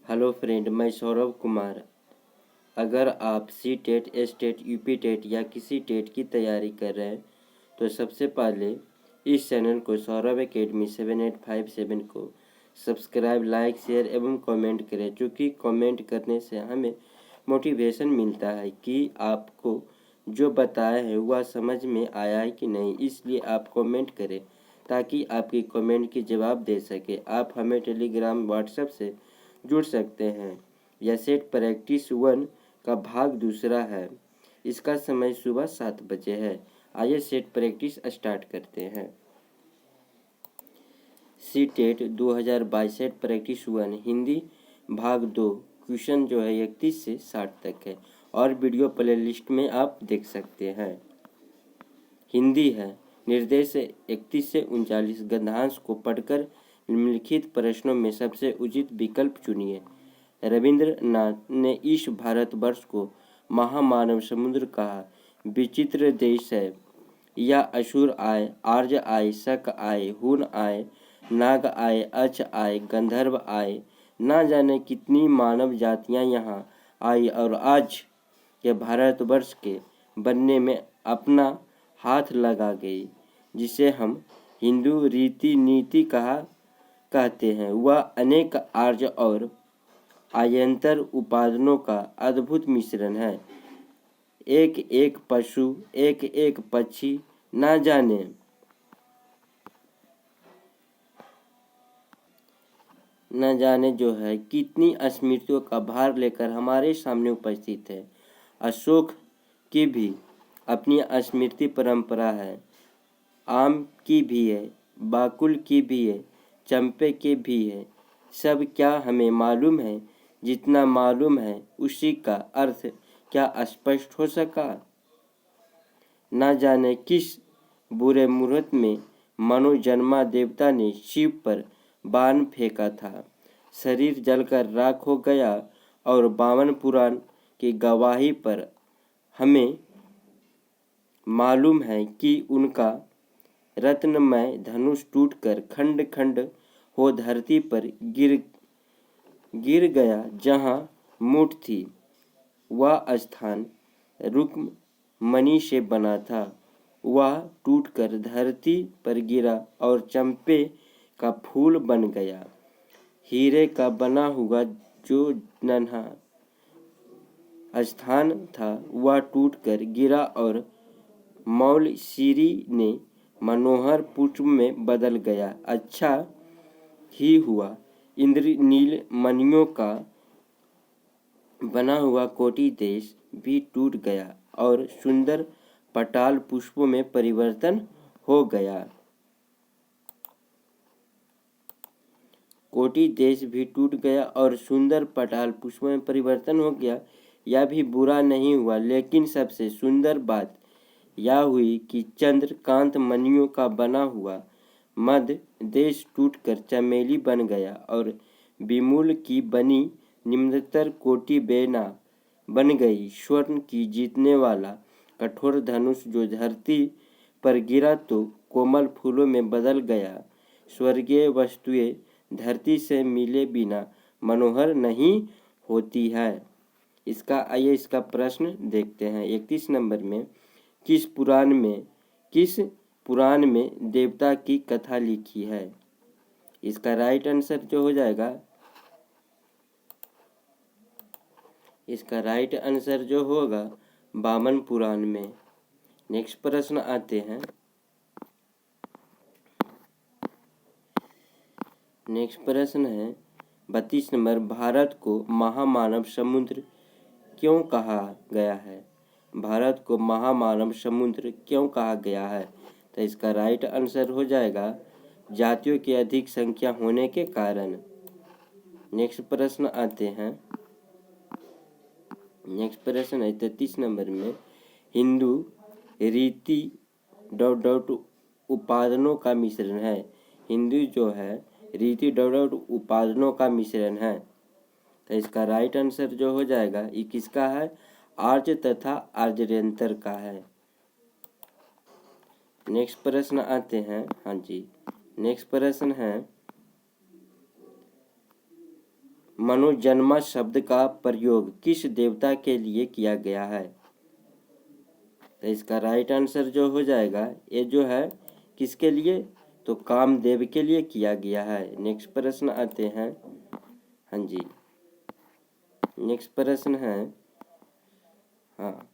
Hello friend, मैं सौरभ कुमार। अगर आप C TET, S TET, UP TET या किसी टेट की तैयारी कर रहे हैं तो सबसे पहले इस चैनल को सौरभ एकेडमी 7857 को सब्सक्राइब, लाइक, शेयर एवं कमेंट करें, क्योंकि कमेंट करने से हमें मोटिवेशन मिलता है कि आपको जो बताया है वह समझ में आया है कि नहीं। इसलिए आप कमेंट करें ताकि आपकी कमेंट की जवाब दे सके। आप हमें टेलीग्राम, व्हाट्सएप से जुड़ सकते हैं। यह सेट प्रैक्टिस 1 का भाग दूसरा है। इसका समय सुबह 7 बजे है। आइए सेट प्रैक्टिस स्टार्ट करते हैं। C TET 2022 set practice 1 Hindi भाग 2। क्वेश्चन जो है 31 से 60 तक है और वीडियो प्लेलिस्ट में आप देख सकते हैं। हिंदी है। निर्देश 31 से 39 गद्यांश को पढ़कर निम्नलिखित प्रश्नों में सबसे उचित विकल्प चुनिए। रविंद्रनाथ ने इस भारतवर्ष को महामानव समुद्र कहा। विचित्र देश है। यह असुर आए, आर्य आए, शक आए, हुन आए, नाग आए, अच आए, गंधर्व आए। ना जाने कितनी मानव जातियां यहाँ आई और आज के भारतवर्ष के बनने में अपना हाथ लगा गई। जिसे हम हिंदू रीति नीति कहते हैं, वह अनेक आर्य और आयंतर उपादानों का अद्भुत मिश्रण है। एक एक पशु, एक एक पक्षी, न जाने जो है कितनी स्मृतियों का भार लेकर हमारे सामने उपस्थित है। अशोक की भी अपनी स्मृति परंपरा है। आम की भी है, बाकुल की भी है, चंपे की भी है। सब क्या हमें मालूम है? जितना मालूम है उसी का अर्थ क्या स्पष्ट हो सका? न जाने किस बुरे मुहूर्त में मनोजन्मा देवता ने शिव पर बाण फेंका था। शरीर जलकर राख हो गया और बावन पुराण की गवाही पर हमें मालूम है कि उनका रत्नमय धनुष टूटकर खंड खंड हो धरती पर गिर गया। जहाँ मूठ थी वह स्थान रुक्मणी से बना था। वह टूटकर धरती पर गिरा और चंपे का फूल बन गया। हीरे का बना हुआ जो नन्हा स्थान था वह टूटकर गिरा और मौलसिरी ने मनोहर पुष्प में बदल गया। अच्छा ही हुआ इंद्रनील मणियों का बना हुआ कोटि देश भी टूट गया और सुंदर पटाल पुष्पों में परिवर्तन हो गया। कोटि देश भी टूट गया और सुंदर पटाल पुष्पों में परिवर्तन हो गया। यह भी बुरा नहीं हुआ, लेकिन सबसे सुंदर बात यह हुई कि चंद्रकांत मणियों का बना हुआ मध्य देश टूटकर चमेली बन गया और विमूल की बनी निम्नतर कोटि बेना बन गई। स्वर्ण की जीतने वाला कठोर धनुष जो धरती पर गिरा तो कोमल फूलों में बदल गया। स्वर्गीय वस्तुएं धरती से मिले बिना मनोहर नहीं होती है। आइए इसका प्रश्न देखते हैं। 31 नंबर में किस पुराण में देवता की कथा लिखी है? इसका राइट आंसर जो हो जाएगा, इसका राइट आंसर जो होगा वामन पुराण में। नेक्स्ट प्रश्न आते हैं। नेक्स्ट प्रश्न है 32 नंबर। भारत को महामानव समुद्र क्यों कहा गया है? भारत को महामानव समुद्र क्यों कहा गया है? तो इसका राइट आंसर हो जाएगा जातियों की अधिक संख्या होने के कारण। नेक्स्ट प्रश्न आते हैं। नेक्स्ट प्रश्न है 33 नंबर में। हिंदू रीति उपादानों का मिश्रण है। हिंदू जो है रीति उपादानों का मिश्रण है। तो इसका राइट आंसर जो हो जाएगा ये किसका है? आर्य तथा आर्यंतर का है। नेक्स्ट प्रश्न आते हैं। हाँ जी, नेक्स्ट प्रश्न है मनोजन्मा शब्द का प्रयोग किस देवता के लिए किया गया है? तो इसका राइट आंसर जो हो जाएगा ये जो है किसके लिए, तो कामदेव के लिए किया गया है। नेक्स्ट प्रश्न आते हैं। हाँ जी, नेक्स्ट प्रश्न है, हाँ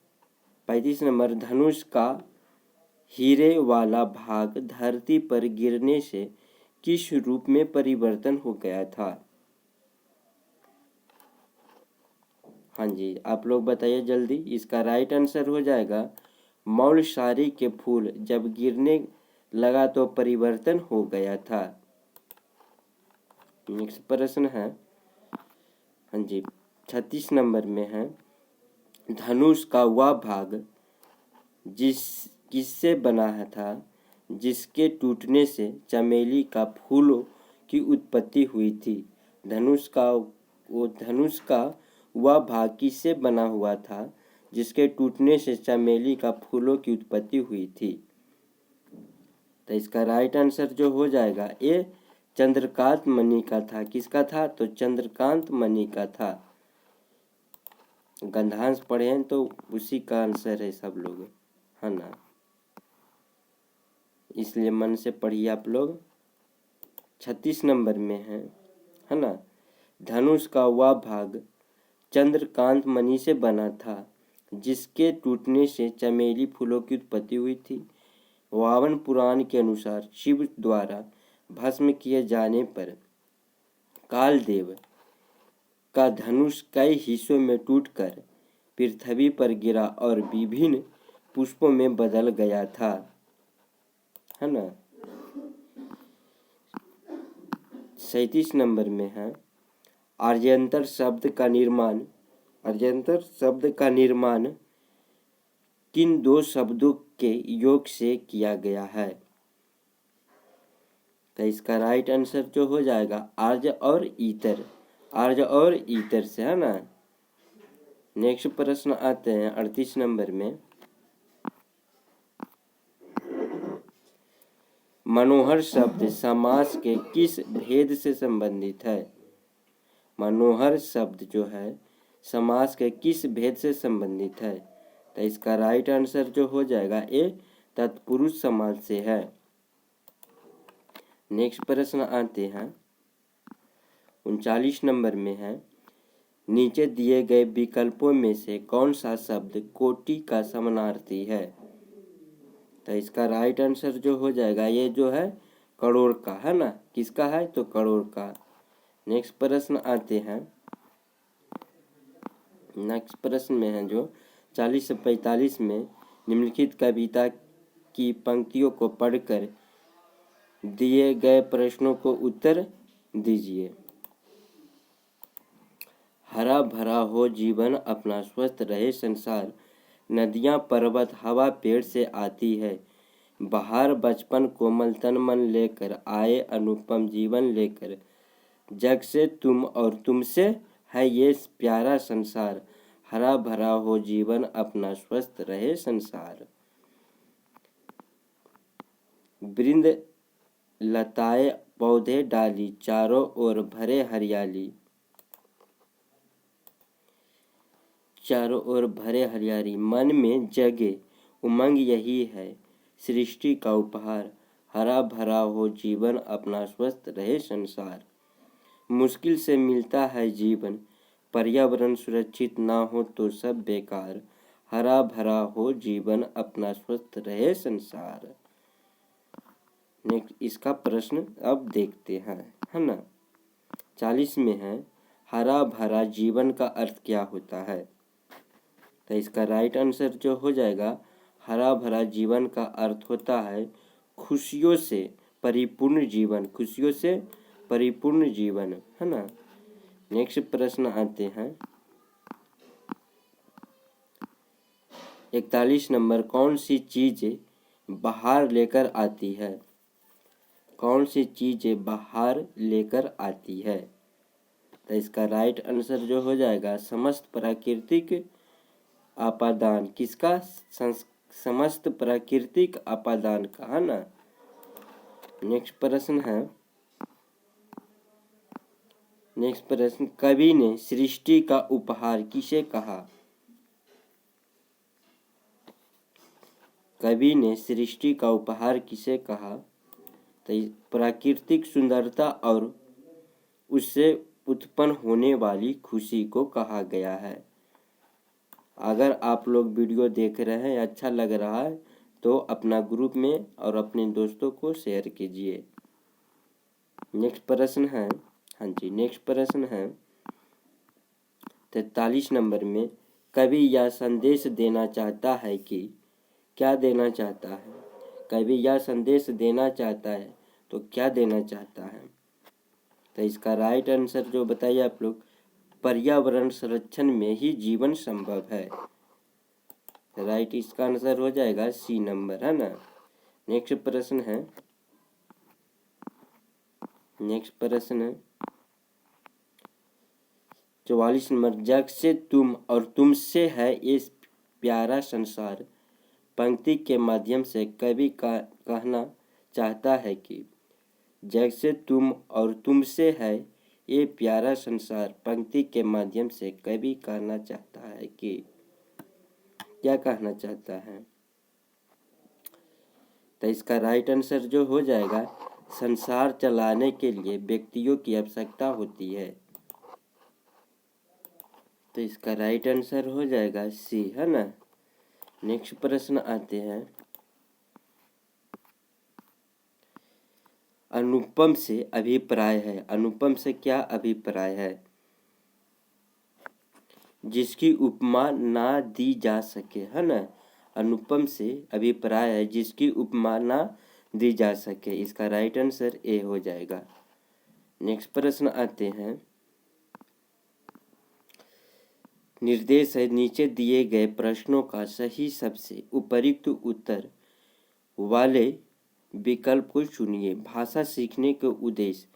35 नंबर, धनुष का हीरे वाला भाग धरती पर गिरने से किस रूप में परिवर्तन हो गया था? हाँ जी, आप लोग बताइए जल्दी। इसका राइट आंसर हो जाएगा मौलसारी के फूल जब गिरने लगा तो परिवर्तन हो गया था। नेक्स्ट प्रश्न है, हाँ जी 36 नंबर में है, धनुष का वह भाग किससे बना था जिसके टूटने से चमेली का फूलों की उत्पत्ति हुई थी? धनुष का वह भाग किससे बना हुआ था जिसके टूटने से चमेली का फूलों की उत्पत्ति हुई थी? तो इसका राइट आंसर जो हो जाएगा ये चंद्रकांत मणि का था। किसका था? तो चंद्रकांत मणि का था। गंधांश पढ़े हैं तो उसी का आंसर है सब लोग, है ना, इसलिए मन से पढ़िए आप लोग। 36 नंबर में है ना, धनुष का वह भाग चंद्रकांत मणि से बना था जिसके टूटने से चमेली फूलों की उत्पत्ति हुई थी। वामन पुराण के अनुसार शिव द्वारा भस्म किए जाने पर कालदेव का धनुष कई हिस्सों में टूटकर पृथ्वी पर गिरा और विभिन्न पुष्पों में बदल गया था, है ना। 37 नंबर में है, आर्यंतर शब्द का निर्माण किन दो शब्दों के योग से किया गया है? तो इसका राइट आंसर जो हो जाएगा आर्य और ईतर से, है ना। नेक्स्ट प्रश्न आते हैं 38 नंबर में, मनोहर शब्द समास के किस भेद से संबंधित है? मनोहर शब्द जो है समास के किस भेद से संबंधित है? तो इसका राइट आंसर जो हो जाएगा ये तत्पुरुष समास से है। नेक्स्ट प्रश्न आते हैं 39 नंबर में है, नीचे दिए गए विकल्पों में से कौन सा शब्द कोटि का समानार्थी है? तो इसका राइट आंसर जो हो जाएगा ये जो है करोड़ का, है ना। किसका है? तो करोड़ का। नेक्स्ट प्रश्न आते हैं, नेक्स्ट प्रश्न में है जो 40 से 45 में निम्नलिखित कविता की पंक्तियों को पढ़कर दिए गए प्रश्नों को उत्तर दीजिए। हरा भरा हो जीवन अपना स्वस्थ रहे संसार, नदियाँ पर्वत हवा पेड़ से आती है, बहार बचपन कोमल तन मन लेकर आए अनुपम जीवन लेकर, जग से तुम और तुमसे है ये प्यारा संसार, हरा भरा हो जीवन अपना स्वस्थ रहे संसार। वृंद लताए पौधे डाली चारों ओर भरे हरियाली, चारों ओर भरे हरियाली, मन में जगे उमंग यही है सृष्टि का उपहार, हरा भरा हो जीवन अपना स्वस्थ रहे संसार। मुश्किल से मिलता है जीवन, पर्यावरण सुरक्षित ना हो तो सब बेकार, हरा भरा हो जीवन अपना स्वस्थ रहे संसार। नेक्स्ट इसका प्रश्न अब देखते हैं, है ना। 40 में है, हरा भरा जीवन का अर्थ क्या होता है? तो इसका राइट आंसर जो हो जाएगा हरा भरा जीवन का अर्थ होता है खुशियों से परिपूर्ण जीवन, खुशियों से परिपूर्ण जीवन, है ना। नेक्स्ट प्रश्न आते हैं 41 नंबर, कौन सी चीज बाहर लेकर आती है? कौन सी चीज बाहर लेकर आती है? तो इसका राइट आंसर जो हो जाएगा समस्त प्राकृतिक आपादान। किसका? समस्त प्राकृतिक आपादान का, है ना। नेक्स्ट प्रश्न है नेक्स्ट प्रश्न, कवि ने सृष्टि का उपहार किसे कहा? कवि ने सृष्टि का उपहार किसे कहा? तो प्राकृतिक सुंदरता और उससे उत्पन्न होने वाली खुशी को कहा गया है। अगर आप लोग वीडियो देख रहे हैं, अच्छा लग रहा है तो अपना ग्रुप में और अपने दोस्तों को शेयर कीजिए। नेक्स्ट प्रश्न है, हाँ जी, नेक्स्ट प्रश्न है 43 नंबर में, कवि यह संदेश देना चाहता है कि, क्या देना चाहता है? कवि यह संदेश देना चाहता है तो क्या देना चाहता है? तो इसका राइट आंसर जो बताइए आप लोग, पर्यावरण संरक्षण में ही जीवन संभव है। राइट इसका आंसर हो जाएगा सी नंबर, है ना। नेक्स्ट प्रश्न है, नेक्स्ट प्रश्न है 44 नंबर, जग से तुम और तुमसे है ये प्यारा संसार पंक्ति के माध्यम से कवि का कहना चाहता है कि, जग से तुम और तुमसे है ये प्यारा संसार पंक्ति के माध्यम से कवि कहना चाहता है कि, क्या कहना चाहता है? तो इसका राइट आंसर जो हो जाएगा, संसार चलाने के लिए व्यक्तियों की आवश्यकता होती है। तो इसका राइट आंसर हो जाएगा सी, है ना। नेक्स्ट प्रश्न आते हैं, अनुपम से अभिप्राय है। अनुपम से क्या अभिप्राय है? जिसकी उपमा ना दी जा सके, है ना। अनुपम से अभिप्राय है जिसकी उपमा ना दी जा सके। इसका राइट आंसर ए हो जाएगा। नेक्स्ट प्रश्न आते हैं, निर्देश है, नीचे दिए गए प्रश्नों का सही सबसे उपयुक्त उत्तर वाले विकल्प को चुनिए। भाषा सीखने का उद्देश्य,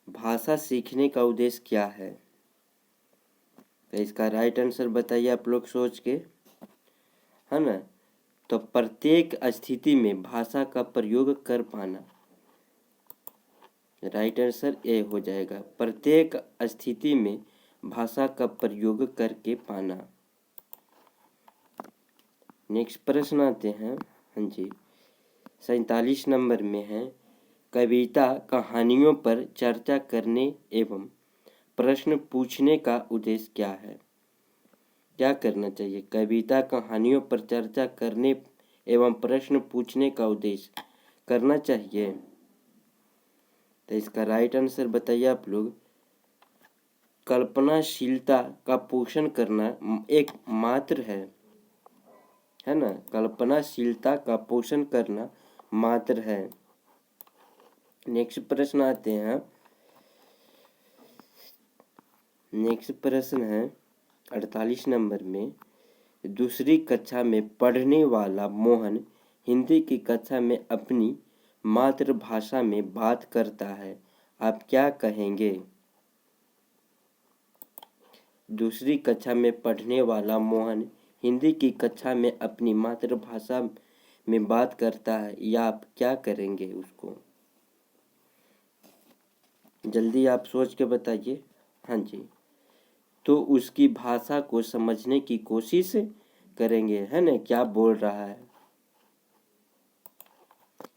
भाषा सीखने का उद्देश्य क्या है? तो इसका राइट आंसर बताइए आप लोग सोच के, है ना। तो प्रत्येक स्थिति में भाषा का प्रयोग कर पाना। राइट आंसर ए हो जाएगा, प्रत्येक स्थिति में भाषा का प्रयोग करके पाना। नेक्स्ट प्रश्न आते हैं, हाँ जी, 47 नंबर में है, कविता कहानियों पर चर्चा करने एवं प्रश्न पूछने का उद्देश्य क्या है? क्या करना चाहिए? कविता कहानियों पर चर्चा करने एवं प्रश्न पूछने का उद्देश्य करना चाहिए। तो इसका राइट आंसर बताइए आप लोग, कल्पनाशीलता का पोषण करना एक मात्र है ना। कल्पनाशीलता का पोषण करना मात्र है। नेक्स्ट प्रश्न आते हैं, नेक्स्ट प्रश्न है 48 नंबर में, दूसरी कक्षा में पढ़ने वाला मोहन हिंदी की कक्षा में अपनी मातृभाषा में बात करता है, आप क्या कहेंगे? दूसरी कक्षा में पढ़ने वाला मोहन हिंदी की कक्षा में अपनी मातृभाषा में बात करता है, या आप क्या करेंगे उसको? जल्दी आप सोच के बताइए। हाँ जी, तो उसकी भाषा को समझने की कोशिश करेंगे, है ना, क्या बोल रहा है।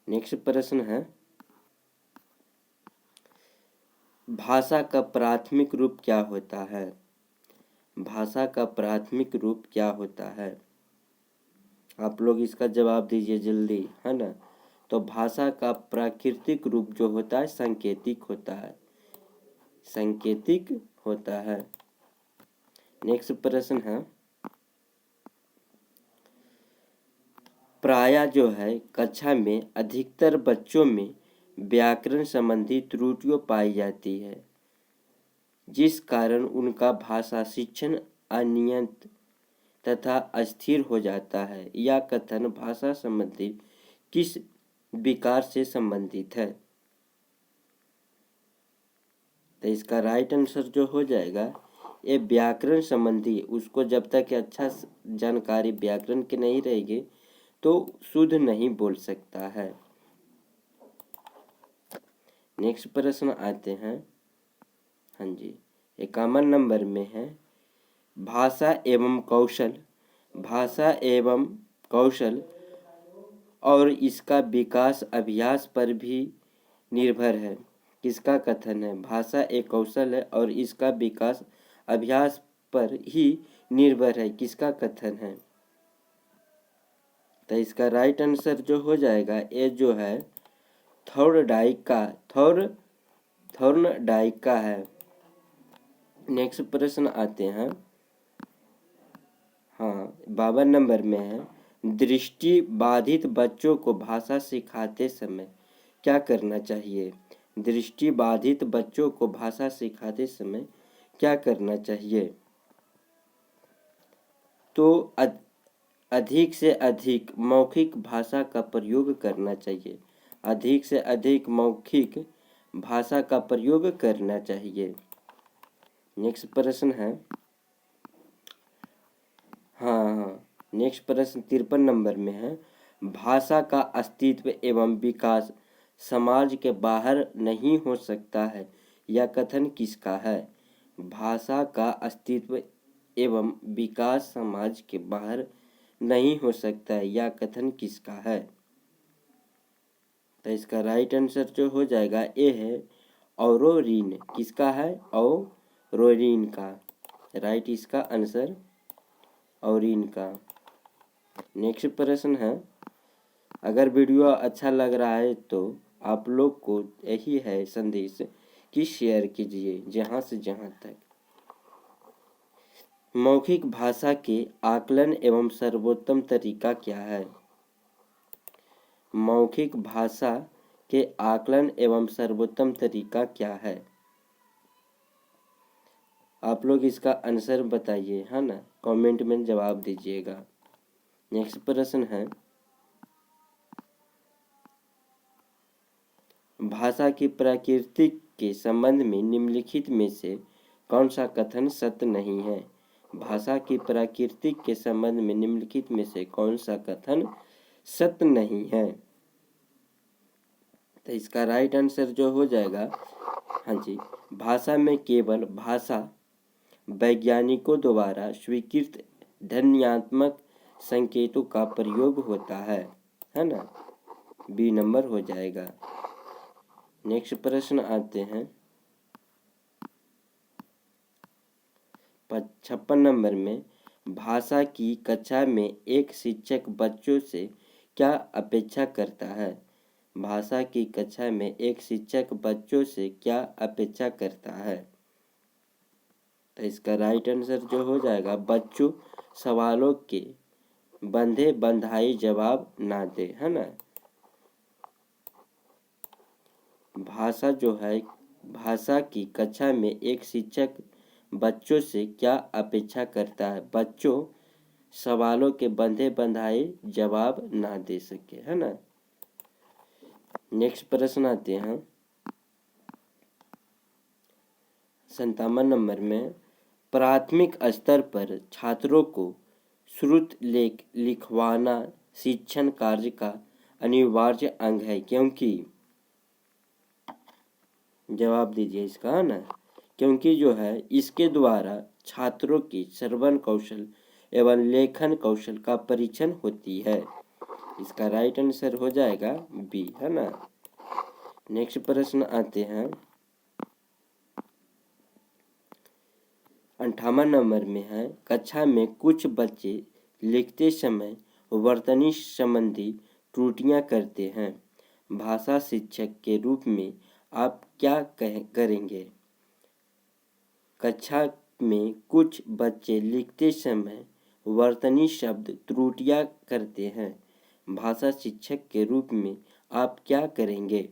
नेक्स्ट प्रश्न है, भाषा का प्राथमिक रूप क्या होता है? भाषा का प्राथमिक रूप क्या होता है? आप लोग इसका जवाब दीजिए जल्दी, है ना। तो भाषा का प्राकृतिक रूप जो होता है सांकेतिक होता है, सांकेतिक होता है। नेक्स्ट प्रश्न है, प्रायः जो है कक्षा में अधिकतर बच्चों में व्याकरण संबंधी त्रुटियां पाई जाती है, जिस कारण उनका भाषा शिक्षण अनियमित तथा अस्थिर हो जाता है। यह कथन भाषा संबंधी किस विकार से संबंधित है? तो इसका राइट आंसर जो हो जाएगा, ये व्याकरण संबंधी, उसको जब तक अच्छा जानकारी व्याकरण की नहीं रहेगी तो शुद्ध नहीं बोल सकता है। नेक्स्ट प्रश्न आते हैं, हाँ जी। 51 नंबर में है भाषा एवं कौशल। भाषा एवं कौशल और इसका विकास अभ्यास पर भी निर्भर है। किसका कथन है? भाषा एक कौशल है और इसका विकास अभ्यास पर ही निर्भर है। किसका कथन है? तो इसका राइट आंसर जो हो जाएगा ये जो है थॉर्नडाइक का है। नेक्स्ट प्रश्न आते हैं। हाँ, 52 नंबर में है दृष्टि बाधित बच्चों को भाषा सिखाते समय क्या करना चाहिए? दृष्टि बाधित बच्चों को भाषा सिखाते समय क्या करना चाहिए? तो अधिक से अधिक मौखिक भाषा का प्रयोग करना चाहिए। अधिक से अधिक मौखिक भाषा का प्रयोग करना चाहिए। नेक्स्ट प्रश्न है। हाँ, नेक्स्ट प्रश्न 53 नंबर में है भाषा का अस्तित्व एवं विकास समाज के बाहर नहीं हो सकता है। यह कथन किसका है? भाषा का अस्तित्व एवं विकास समाज के बाहर नहीं हो सकता है। यह कथन किसका है? तो इसका राइट आंसर जो हो जाएगा ये है ऑरोरीन। किसका है? ऑरोरीन का। राइट इसका आंसर ऑरोरीन का। नेक्स्ट प्रश्न है अगर वीडियो अच्छा लग रहा है तो आप लोग को यही है संदेश कि शेयर कीजिए जहाँ से जहाँ तक। मौखिक भाषा के आकलन एवं सर्वोत्तम तरीका क्या है? मौखिक भाषा के आकलन एवं सर्वोत्तम तरीका क्या है? आप लोग इसका आंसर बताइए, है ना, कमेंट में जवाब दीजिएगा। नेक्स्ट प्रश्न है भाषा की प्रकृति के संबंध में निम्नलिखित में से कौन सा कथन सत्य नहीं है? भाषा की प्रकृति के संबंध में निम्नलिखित में से कौन सा कथन सत्य नहीं है? तो इसका राइट आंसर जो हो जाएगा, हाँ जी, भाषा में केवल भाषा वैज्ञानिकों द्वारा स्वीकृत ध्वन्यात्मक संकेतों का प्रयोग होता है ना। बी नंबर हो जाएगा। नेक्स्ट प्रश्न आते हैं 56 नंबर में भाषा की कक्षा में एक शिक्षक बच्चों से क्या अपेक्षा करता है? भाषा की कक्षा में एक शिक्षक बच्चों से क्या अपेक्षा करता है? तो इसका राइट आंसर जो हो जाएगा बच्चों सवालों के बंधे बंधाई जवाब ना दे, है ना। भाषा जो है भाषा की कक्षा में एक शिक्षक बच्चों से क्या अपेक्षा करता है? बच्चों सवालों के बंधे बंधाए जवाब ना दे सके, है ना। नेक्स्ट प्रश्न आते हैं 57 नंबर में प्राथमिक स्तर पर छात्रों को श्रुत लेख लिखवाना शिक्षण कार्य का अनिवार्य अंग है क्योंकि? जवाब दीजिए इसका, है ना। क्योंकि जो है इसके द्वारा छात्रों की श्रवण कौशल एवं लेखन कौशल का परीक्षण होती है। इसका राइट आंसर हो जाएगा बी, है ना। नेक्स्ट प्रश्न आते हैं 58 नंबर में है कक्षा में कुछ बच्चे लिखते समय वर्तनी संबंधी त्रुटियां करते हैं। भाषा शिक्षक के रूप में आप क्या करेंगे? कक्षा में कुछ बच्चे लिखते समय वर्तनी शब्द त्रुटियां करते हैं। भाषा शिक्षक के रूप में आप क्या करेंगे?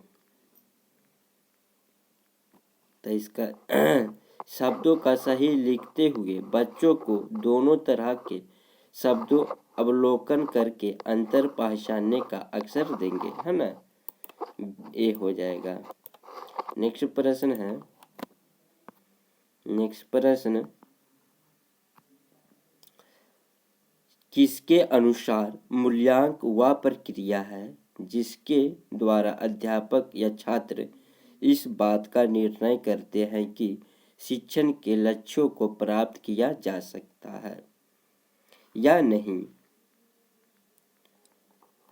तो इसका शब्दों का सही लिखते हुए बच्चों को दोनों तरह के शब्दों अवलोकन करके अंतर पहचानने का अवसर देंगे, है ना। ये हो जाएगा। नेक्स्ट प्रश्न है किसके अनुसार मूल्यांक वह प्रक्रिया है जिसके द्वारा अध्यापक या छात्र इस बात का निर्णय करते हैं कि शिक्षण के लक्ष्यों को प्राप्त किया जा सकता है या नहीं,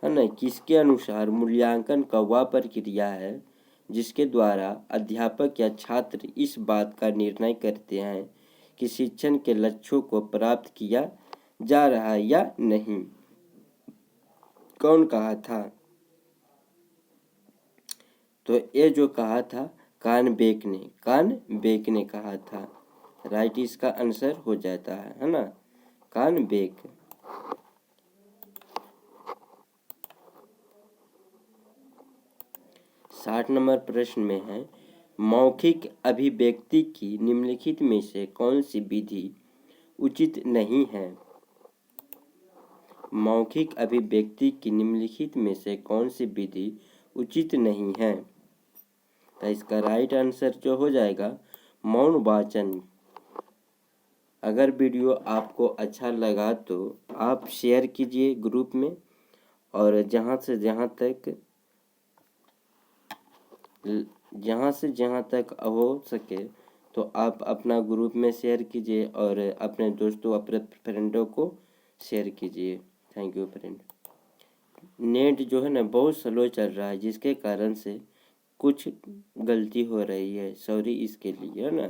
है ना। किसके अनुसार मूल्यांकन का वह प्रक्रिया है जिसके द्वारा अध्यापक या छात्र इस बात का निर्णय करते हैं कि शिक्षण के लक्ष्यों को प्राप्त किया जा रहा है या नहीं। कौन कहा था? तो ये जो कहा था कानबेक ने कहा था। राइट इसका आंसर हो जाता है ना, कानबेक। 60 नंबर प्रश्न में है, मौखिक अभिव्यक्ति की निम्नलिखित में से कौन सी विधि उचित नहीं है? मौखिक अभिव्यक्ति की निम्नलिखित में से कौन सी विधि उचित नहीं है? तो इसका राइट आंसर जो हो जाएगा मौन वाचन। अगर वीडियो आपको अच्छा लगा तो आप शेयर कीजिए ग्रुप में, और जहाँ से जहाँ तक हो सके तो आप अपना ग्रुप में शेयर कीजिए और अपने दोस्तों अपने फ्रेंडों को शेयर कीजिए। Thank you friend. नेट जो है ना बहुत स्लो चल रहा है, जिसके कारण से कुछ गलती हो रही है, सॉरी इसके लिए, है ना।